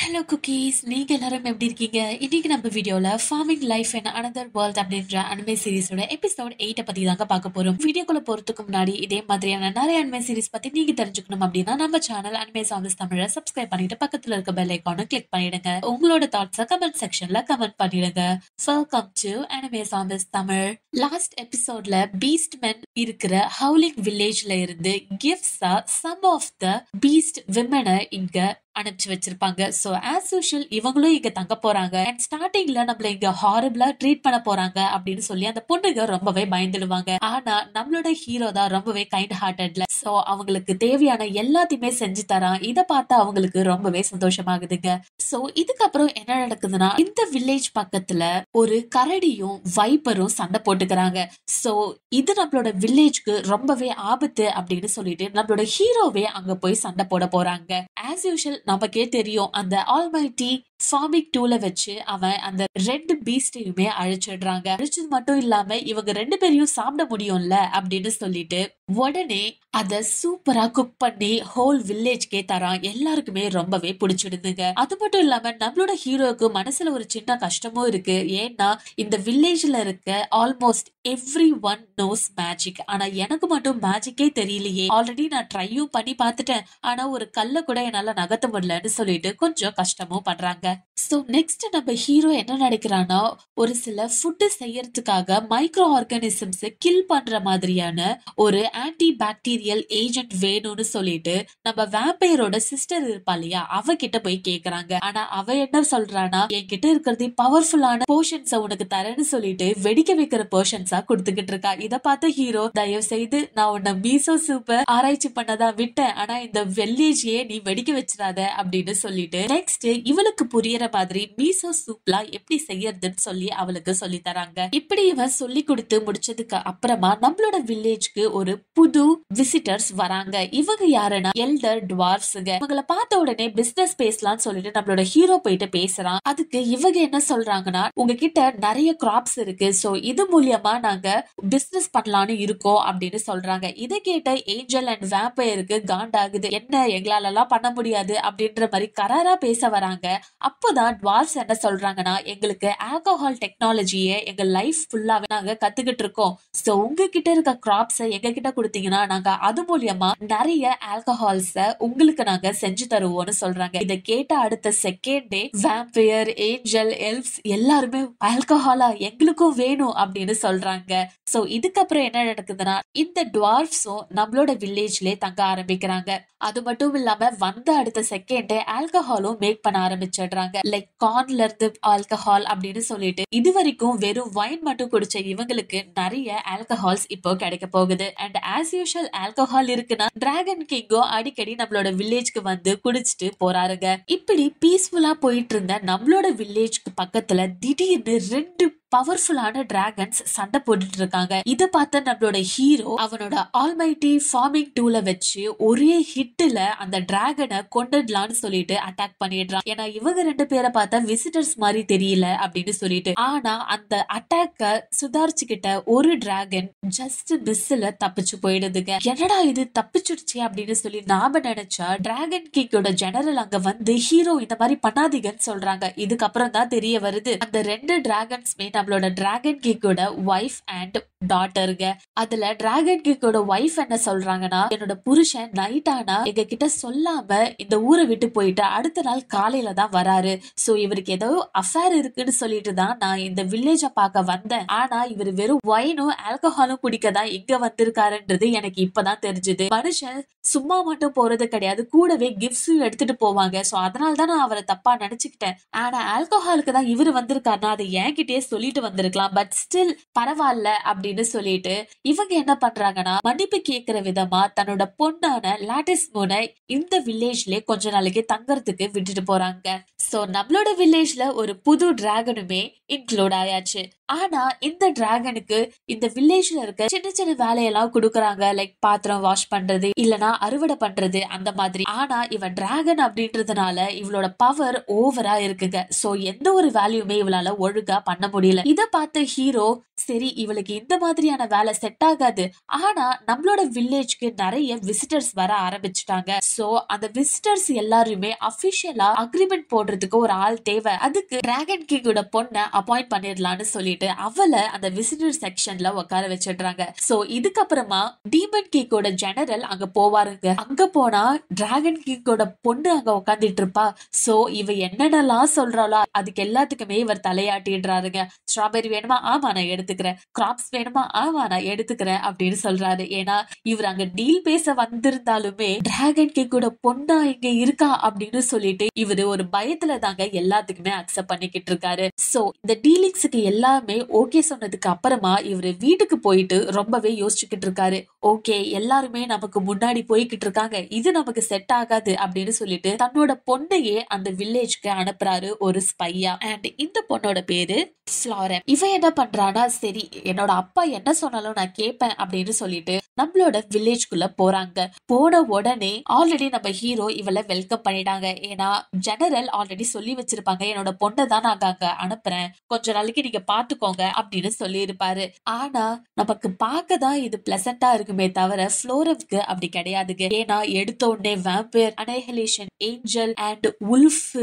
Hello cookies, நீங்க எல்லாரும் எப்படி இருக்கீங்க? இன்னைக்கு நம்ம வீடியோல farming life in another world அப்படின்ற அனிமே சீரிஸோட எபிசோட் 8 பத்தி தாங்க பார்க்க போறோம். வீடியோக்குள்ள போறதுக்கு முன்னாடி இதே மாதிரியான நிறைய அனிமே சீரிஸ் பத்தி நீங்க தெரிஞ்சுக்கணும் அப்படின்னா நம்ம சேனல் அனிமே சாம்பிஸ் தமிழை சப்ஸ்கிரைப் பண்ணிட்டு பக்கத்துல இருக்க பெல் ஐகானை கிளிக் பண்ணிடுங்க. உங்களோட தாட்ஸை கமெண்ட் செக்ஷன்ல கமெண்ட் பண்ணிடுங்க. Welcome to anime zombies Tamil. Last எபிசோட்ல பீஸ்ட் மென் இருக்கிற ஹவுலிங் வில்லேஜ்ல இருந்து கிஃப்ட்ஸா சம் ஆஃப் த பீஸ்ட் விமனை இங்க அனுப்பிச்சு வச்சிருப்பாங்க. சோ ஆஸ் யூஷுவல் இவங்களும் இங்க தங்க போறாங்க. அண்ட் ஸ்டார்டிங்ல நம்மள இங்க ஹாரிபிளா ட்ரீட் பண்ண போறாங்க அப்படின்னு சொல்லி அந்த பொண்ணுங்க ரொம்பவே பயந்துடுவாங்க. ஆனா நம்மளோட ஹீரோ தான் ரொம்பவே கைண்ட் ஹார்ட்டட்ல. சோ அவங்களுக்கு தேவையான எல்லாத்தையுமே செஞ்சு தரான். இத பார்த்தா அவங்களுக்கு ரொம்பவே சந்தோஷமாகுதுங்க. சோ இதுக்கப்புறம் என்ன நடக்குதுன்னா, இந்த வில்லேஜ் பக்கத்துல ஒரு கரடியும் வைப்பரும் சண்டை போட்டுக்கிறாங்க. சோ இது நம்மளோட வில்லேஜ்க்கு ரொம்பவே ஆபத்து அப்படின்னு சொல்லிட்டு நம்மளோட ஹீரோவே அங்க போய் சண்டை போட போறாங்க. ஆஸ் யூஷுவல் நமக்கே தெரியும், அந்த ஆல்மைட்டி ஃபார்மிங் டூல வச்சு அவன் அந்த ரெண்டு பீஸ்டையுமே அழிச்சிடுறாங்க. அழிச்சது மட்டும் இல்லாம இவங்க ரெண்டு பேரையும் சாப்பிட முடியும்ல அப்படின்னு சொல்லிட்டு உடனே அத சூப்பரா குக் பண்ணி ஹோல் வில்லேஜ்கே தரான். எல்லாருக்குமே ரொம்பவே பிடிச்சிடுதுங்க. அது மட்டும் இல்லாம நம்மளோட ஹீரோக்கு மனசுல ஒரு சின்ன கஷ்டமும் இருக்கு. ஏன்னா இந்த வில்லேஜ்ல இருக்க almost every one knows magic. ஆனா எனக்கு மட்டும் மேஜிக்கே தெரியலையே. ஆல்ரெடி நான் ட்ரையும் பண்ணி பார்த்துட்டேன். ஆனா ஒரு கல்ல கூட என்னால நகர்த்த முடியலன்னு சொல்லிட்டு கொஞ்சம் கஷ்டமும் பண்றாங்க. சோ நெக்ஸ்ட் நம்ம ஹீரோ என்ன நினைக்கிறான்னா, ஒரு சில ஃபுட் செய்யறதுக்காக மைக்ரோ ஆர்கானிசம்ஸ் கில் பண்ற மாதிரியான ஒரு ஆன்டி பாக்டீரியல் ஏஜென்ட் வேணும்னு சொல்லிட்டு நம்ம வேம்பையரோட சிஸ்டர் இருப்பா இல்லையா, அவகிட்ட போய் கேக்குறாங்க. ஆனா அவ என்ன சொல்றானா, என்கிட்ட இருக்கிறது பவர்ஃபுல்லான போர்ஷன்ஸ் உனக்கு தரேன்னு சொல்லிட்டு வெடிக்க வைக்கிற போர்ஷன்ஸா கொடுத்துக்கிட்டு இருக்கா. இத பார்த்த ஹீரோ, தயவு செய்து நான் உன்ன மீசோ சூப்பர் ஆராய்ச்சி பண்ணதா விட்டேன், ஆனா இந்த வில்லேஜையே நீ வெடிக்க வச்சிடாத அப்படின்னு சொல்லிட்டு நெக்ஸ்ட் இவளுக்கு புரியற மாதிரி மீசோ சூப்லாம் எப்படி செய்யறதுன்னு சொல்லி அவளுக்கு சொல்லி தராங்க. இப்படி இவன் சொல்லி கொடுத்து முடிச்சதுக்கு அப்புறமா நம்மளோட வில்லேஜ்க்கு ஒரு புது விசிட்டர்ஸ் வராங்க. இவங்க யாருன்னா எல்டர் டுவார்ஃப்ஸ்ங்க. இவங்களை பார்த்த உடனே பிசினஸ் பேசலாம்னு சொல்லிட்டு நம்மளோட ஹீரோ போயிட்டு பேசுறான். அதுக்கு இவங்க என்ன சொல்றாங்கன்னா, உங்ககிட்ட நிறைய கிராப்ஸ் இருக்கு, சோ இது மூலியமா நாங்க பிசினஸ் பண்ணலாம்னு இருக்கோம் அப்படின்னு சொல்றாங்க. இதை கேட்ட ஏஞ்சல் அண்ட் வேம்பயருக்கு காண்டாகுது. என்ன எங்களால எல்லாம் பண்ண முடியாது அப்படின்ற மாதிரி கராரா பேச வராங்க. அப்போதான் டுவார்ஃப்ஸ் என்ன சொல்றாங்கன்னா, எங்களுக்கு ஆல்கஹால் டெக்னாலஜியை எங்க லைஃப் ஃபுல்லாவே நாங்க கத்துக்கிட்டு இருக்கோம். சோ உங்ககிட்ட இருக்க கிராப்ஸ் எங்க கிட்ட கொடுத்தீங்கன்னா நாங்க அது மூலியமா நிறைய ஆல்கஹால்ஸ உங்களுக்கு நாங்க செஞ்சு தருவோம்னு சொல்றாங்க. இதை கேட்ட அடுத்த செகண்டே வேம்பயர், ஏஞ்சல், எல்ஃப்ஸ் எல்லாருமே ஆல்கஹாலா எங்களுக்கும் வேணும் அப்படின்னு சொல்றாங்க. சோ இதுக்கப்புறம் என்ன நடக்குதுன்னா, இந்த டுவார்ஃப்ஸும் நம்மளோட வில்லேஜ்லயே தங்க ஆரம்பிக்கிறாங்க. அது மட்டும் இல்லாம வந்த அடுத்த செகண்டே ஆல்கஹாலும் மேக் பண்ண ஆரம்பிச்சிடுறாங்க. லைக் கார்ன்ல இருந்து ஆல்கஹால் அப்படின்னு சொல்லிட்டு இது வரைக்கும் வெறும் வைன் மட்டும் குடிச்ச இவங்களுக்கு நிறைய ஆல்கஹால்ஸ் இப்போ கிடைக்க போகுது. அண்ட் ஆஸ் யூஷுவல் ஆல்கஹால் இருக்குன்னா டிராகன் கிங்கோ அடிக்கடி நம்மளோட வில்லேஜ்க்கு வந்து குடிச்சிட்டு போறாருங்க. இப்படி பீஸ்ஃபுல்லா போயிட்டு இருந்த நம்மளோட வில்லேஜ்க்கு பக்கத்துல திடீர்னு ரெண்டு பவர்ஃபுல்லான டிராகன்ஸ் சண்டை போட்டுட்டு இருக்காங்க. இத பார்த்த நம்மளோட ஹீரோ அவனோட ஆல்மைட்டி ஃபார்மிங் டூல வச்சு ஒரே ஹிட்ல அந்த டிராகனை கொண்டுடலான்னு சொல்லிட்டு அட்டாக் பண்ணிடுறான். ஏன்னா இவங்க ரெண்டு பேரை பார்த்தா விசிட்டர்ஸ் மாதிரி தெரியல அப்படின்னு சொல்லிட்டு. ஆனா அந்த அட்டாக்க சுதாரிச்சுக்கிட்ட ஒரு டிராகன் ஜஸ்ட் மிஸ்ல தப்பிச்சு போயிடுதுங்க. என்னடா இது தப்பிச்சுடுச்சு அப்படின்னு சொல்லி நாம நினைச்சா டிராகன் கிங்கோட ஜெனரல் அங்க வந்து ஹீரோ இந்த மாதிரி பண்ணாதீங்கன்னு சொல்றாங்க. இதுக்கப்புறம் தான் தெரிய வருது, அந்த ரெண்டு டிராகன்ஸ்மே நம்மளோட டிராகன் கிங்கோட வைஃப் அண்ட் டாட்டருங்க. அதுல டிராகன் கிங்கோட வைஃப் என்ன சொல்றாங்கன்னா, என்னோட புருஷன் நைட் ஆனா எங்க கிட்ட சொல்லாம இந்த ஊரை விட்டு போயிட்டு அடுத்த நாள் காலையில தான் வராரு. சோ இவருக்கு ஏதோ அஃபேர் இருக்குன்னு சொல்லிட்டு தான் நான் இந்த வில்லேஜ பார்க்க வந்தேன். ஆனா இவர் வெறும் வைனும் ஆல்கஹாலும் குடிக்கதான் இங்க வந்திருக்காருன்றது எனக்கு இப்பதான் தெரிஞ்சது. மனுஷன் சும்மா மட்டும் போறது கிடையாது, கூடவே கிஃப்ட்ஸும் எடுத்துட்டு போவாங்க. சோ அதனால தான் நான் அவரை தப்பா நினைச்சுக்கிட்டேன். ஆனா ஆல்கஹாலுக்கு தான் இவரு வந்திருக்காருன்னா அதை என்கிட்டயே சொல்லிட்டு வந்திருக்கலாம். பட் ஸ்டில் பரவாயில்ல அப்படின்னு சொல்லிட்டு இவங்க என்ன பண்றாங்கன்னா, மன்னிப்பு கேட்கிற விதமா தன்னோட பொண்ணான லாட்டிஸ் மூனை இந்த வில்லேஜ்ல கொஞ்ச நாளைக்கு தங்கறதுக்கு விட்டுட்டு போறாங்க. சோ நம்மளோட வில்லேஜ்ல ஒரு புது டிராகனுமே இன்க்ளூட் ஆயாச்சு. ஆனா இந்த டிராகனுக்கு இந்த வில்லேஜ்ல இருக்க சின்ன சின்ன வேலையெல்லாம் கொடுக்கறாங்க. லைக் பாத்திரம் வாஷ் பண்றது, இல்லனா அறுவடை பண்றது அந்த மாதிரி. ஆனா இவன் டிராகன் அப்படின்றதுனால இவளோட பவர் ஓவரா இருக்குங்க. சோ எந்த ஒரு வேலையுமே இவளால ஒழுங்கா பண்ண முடியல. இத பார்த்த ஹீரோ, சரி இவளுக்கு இந்த மாதிரியான வேலை செட் ஆகாது. ஆனா நம்மளோட வில்லேஜ்க்கு நிறைய விசிட்டர்ஸ் வர ஆரம்பிச்சுட்டாங்க. சோ அந்த விசிட்டர்ஸ் எல்லாருமே அபிஷியலா அக்ரிமெண்ட் போடுறதுக்கு ஒரு ஆள் தேவை. அதுக்கு டிராகன் கிங்கோட பொண்ணை அப்பாயிண்ட் பண்ணிடலாம்னு சொல்லிட்டு அவளை அந்த விசிட்டர் செக்ஷன்ல உட்கார வச்சிடுறாங்க. சோ இதுக்கப்புறமா டீமன் கிங்கோட ஜெனரல் அங்க போவாருங்க. அங்க போனா டிராகன் கிங்கோட பொண்ணு அங்க உட்காந்துட்டு இருப்பா. சோ இவ என்னென்னலாம் சொல்றாளோ அதுக்கு எல்லாத்துக்குமே இவர் தலையாட்டிடுறாருங்க. ஸ்ட்ராபெரி வேணுமா? ஆமா நான் எடுத்துக்கிறேன். கிராப்ஸ் வேணுமா? ஆமா நான் எடுத்துக்கிறேன் அப்படின்னு சொல்றாரு. ஏன்னா இவர் அங்க டீல் பேச வந்திருந்தாலுமே டிராகன் கிங்கோட பொண்ணா இங்க இருக்கா அப்படின்னு சொல்லிட்டு இவரு ஒரு பயத்துல தாங்க எல்லாத்துக்குமே அக்செப்ட் பண்ணிக்கிட்டு இருக்காரு. சோ இந்த டீலிங்ஸுக்கு எல்லாமே ஓகே சொன்னதுக்கு அப்புறமா இவரு வீட்டுக்கு போயிட்டு ரொம்பவே யோசிச்சுக்கிட்டு இருக்காரு. ஓகே எல்லாருமே நமக்கு முன்னாடி போய்கிட்டு இருக்காங்க, இது நமக்கு செட் ஆகாது அப்படின்னு சொல்லிட்டு தன்னோட பொண்ணையே அந்த வில்லேஜ்க்கு அனுப்புறாரு ஒரு ஸ்பையா. அண்ட் இந்த பொண்ணோட பேரு ஃப்ளாரன். இவ என்ன பண்றானா, சரி என்னோட அப்பா என்ன சொன்னாலும் நான் கேட்பேன் அப்படின்னு சொல்லிட்டு நம்மளோட வில்லேஜ்குள்ள போறாங்க. போன உடனே ஆல்ரெடி நம்ம ஹீரோ இவளை வெல்கம் பண்ணிட்டாங்க. ஏன்னா ஜெனரல் ஆல்ரெடி சொல்லி வச்சிருப்பாங்க, என்னோட பொண்ணை தான் நாங்க அங்க அனுப்புறேன், கொஞ்ச நாளைக்கு நீங்க பாத்துக்கோங்க அப்படின்னு சொல்லி இருப்பாரு. ஆனா நமக்கு பார்க்கதான் இது பிளசண்டா இருக்குமே தவிர ஃப்ளோரவுக்கு அப்படி கிடையாதுங்க. ஏன்னா எடுத்த உடனே vampire, annihilation, angel and wolf,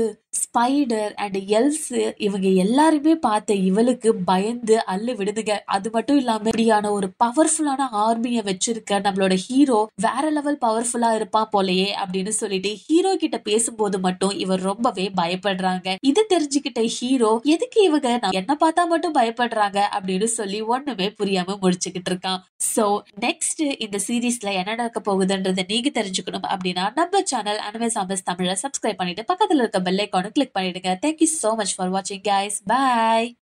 spider and else இவங்க எல்லாருமே பார்த்த இவளுக்கு பயந்து அள்ளு விடுதுங்க. அது மட்டும் இல்லாம இப்படியான ஒரு பவர்ஃபுல்லான ஆர்மியை வச்சிருக்க நம்மளோட ஹீரோ வேற லெவல் பவர்ஃபுல்லா இருப்பான் போலயே அப்படின்னு சொல்லிட்டு ஹீரோ கிட்ட பேசும்போது மட்டும் இவர் ரொம்பவே பயப்படுறாங்க. இது தெரிஞ்சுக்கிட்ட ஹீரோ எதுக்கு இவங்க என்ன பார்த்தா மட்டும் பயப்படுறாங்க அப்படின்னு சொல்லி ஒண்ணுமே புரியாம முடிச்சுக்கிட்டு இருக்கான். சோ நெக்ஸ்ட் இந்த சீரீஸ்ல என்ன நடக்க போகுதுன்றதை நீங்க தெரிஞ்சுக்கணும் அப்படின்னா நம்ம சேனல் அனிமே சாம்பஸ் தமிழை சப்ஸ்கிரைப் பண்ணிட்டு பக்கத்துல இருக்க பெல் ஐகானை கிளிக் பண்ணிடுங்க. Thank you so much for watching guys. Bye.